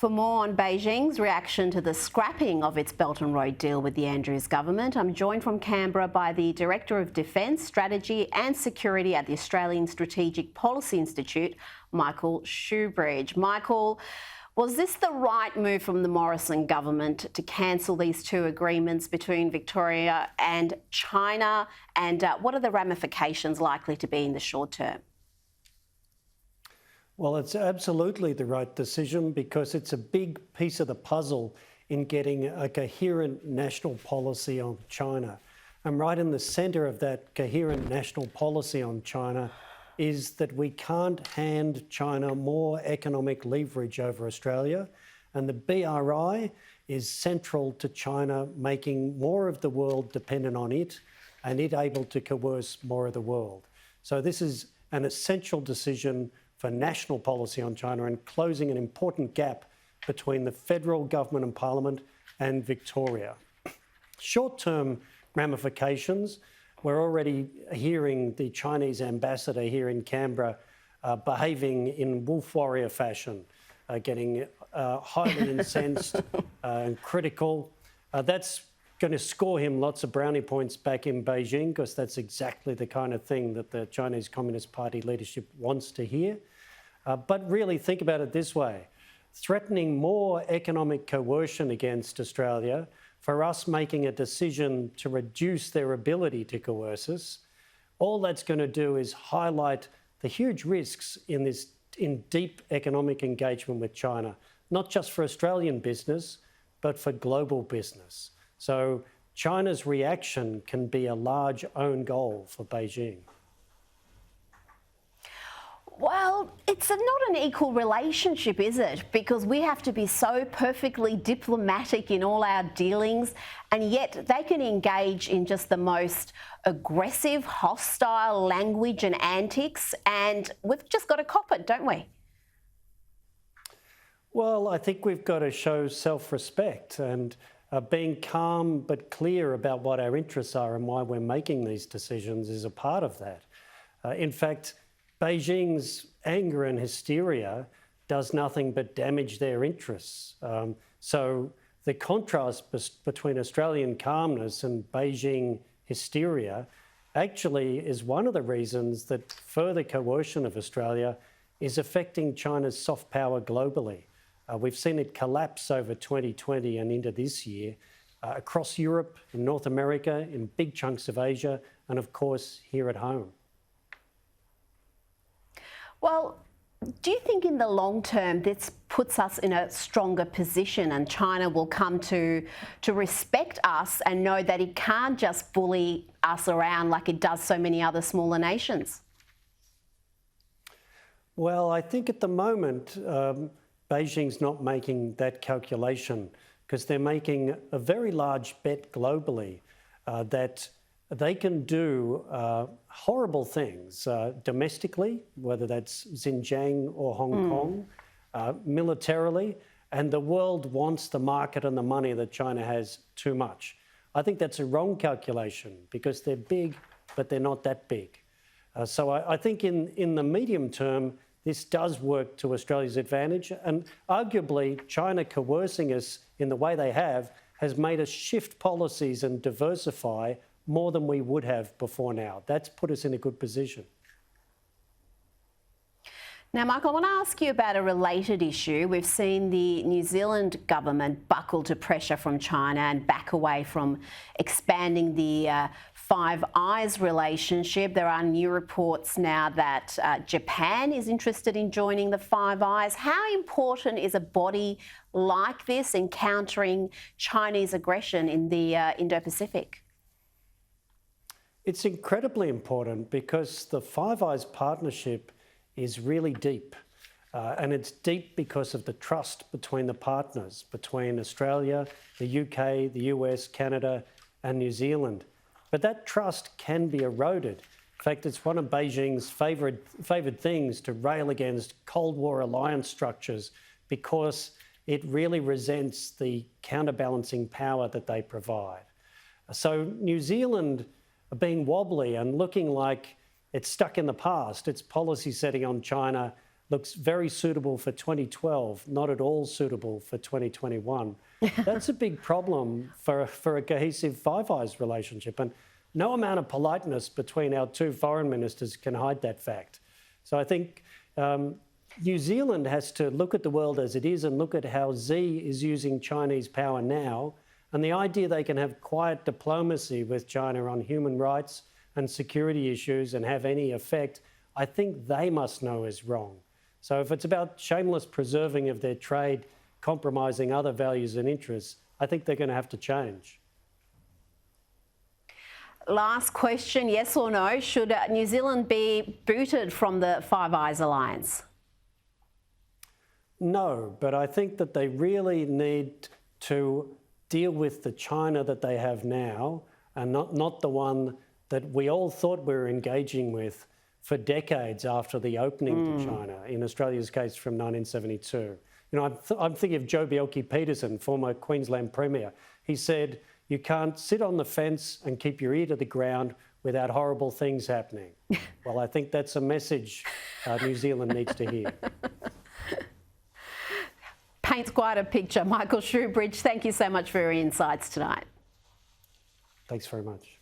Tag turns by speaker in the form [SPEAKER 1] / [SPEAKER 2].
[SPEAKER 1] For more on Beijing's reaction to the scrapping of its Belt and Road deal with the Andrews government, I'm joined from Canberra by the Director of Defence, Strategy and Security at the Australian Strategic Policy Institute, Michael Shoebridge. Michael, was this the right move from the Morrison government to cancel these two agreements between Victoria and China? And what are the ramifications likely to be in the short term?
[SPEAKER 2] Well, it's absolutely the right decision because it's a big piece of the puzzle in getting a coherent national policy on China. And right in the centre of that coherent national policy on China is that we can't hand China more economic leverage over Australia. And the BRI is central to China making more of the world dependent on it and it able to coerce more of the world. So this is an essential decision for national policy on China and closing an important gap between the federal government and parliament and Victoria. Short-term ramifications, we're already hearing the Chinese ambassador here in Canberra behaving in wolf warrior fashion, getting highly incensed and critical. That's going to score him lots of brownie points back in Beijing because that's exactly the kind of thing that the Chinese Communist Party leadership wants to hear. But really think about it this way, threatening more economic coercion against Australia for us making a decision to reduce their ability to coerce us, all that's going to do is highlight the huge risks in deep economic engagement with China, not just for Australian business, but for global business. So China's reaction can be a large own goal for Beijing.
[SPEAKER 1] Well, it's not an equal relationship, is it? Because we have to be so perfectly diplomatic in all our dealings, and yet they can engage in just the most aggressive, hostile language and antics, and we've just got to cop it, don't we?
[SPEAKER 2] Well, I think we've got to show self-respect and being calm but clear about what our interests are and why we're making these decisions is a part of that. In fact, Beijing's anger and hysteria does nothing but damage their interests. So the contrast between Australian calmness and Beijing hysteria actually is one of the reasons that further coercion of Australia is affecting China's soft power globally. We've seen it collapse over 2020 and into this year across Europe, in North America, in big chunks of Asia, and of course here at home.
[SPEAKER 1] Well, do you think in the long term this puts us in a stronger position and China will come to respect us and know that it can't just bully us around like it does so many other smaller nations?
[SPEAKER 2] Well, I think at the moment Beijing's not making that calculation because they're making a very large bet globally that they can do horrible things domestically, whether that's Xinjiang or Hong Kong, militarily, and the world wants the market and the money that China has too much. I think that's a wrong calculation because they're big, but they're not that big. So I think in the medium term, this does work to Australia's advantage, and arguably China coercing us in the way they have has made us shift policies and diversify more than we would have before now. That's put us in a good position.
[SPEAKER 1] Now, Michael, I want to ask you about a related issue. We've seen the New Zealand government buckle to pressure from China and back away from expanding the Five Eyes relationship. There are new reports now that Japan is interested in joining the Five Eyes. How important is a body like this in countering Chinese aggression in the Indo-Pacific?
[SPEAKER 2] It's incredibly important because the Five Eyes partnership is really deep. And it's deep because of the trust between the partners, between Australia, the UK, the US, Canada, and New Zealand. But that trust can be eroded. In fact, it's one of Beijing's favoured things to rail against Cold War alliance structures because it really resents the counterbalancing power that they provide. So New Zealand being wobbly and looking like it's stuck in the past, its policy setting on China looks very suitable for 2012, not at all suitable for 2021. That's a big problem for a cohesive Five Eyes relationship. And no amount of politeness between our two foreign ministers can hide that fact. So I think New Zealand has to look at the world as it is and look at how Xi is using Chinese power now. And the idea they can have quiet diplomacy with China on human rights and security issues and have any effect, I think they must know is wrong. So if it's about shameless preserving of their trade, compromising other values and interests, I think they're going to have to change.
[SPEAKER 1] Last question, yes or no, should New Zealand be booted from the Five Eyes alliance?
[SPEAKER 2] No, but I think that they really need to deal with the China that they have now and not the one that we all thought we were engaging with for decades after the opening to China, in Australia's case from 1972. You know, I'm thinking of Joh Bjelke-Petersen, former Queensland Premier. He said, you can't sit on the fence and keep your ear to the ground without horrible things happening. Well, I think that's a message New Zealand needs to hear.
[SPEAKER 1] Paints quite a picture. Michael Shoebridge, thank you so much for your insights tonight.
[SPEAKER 2] Thanks very much.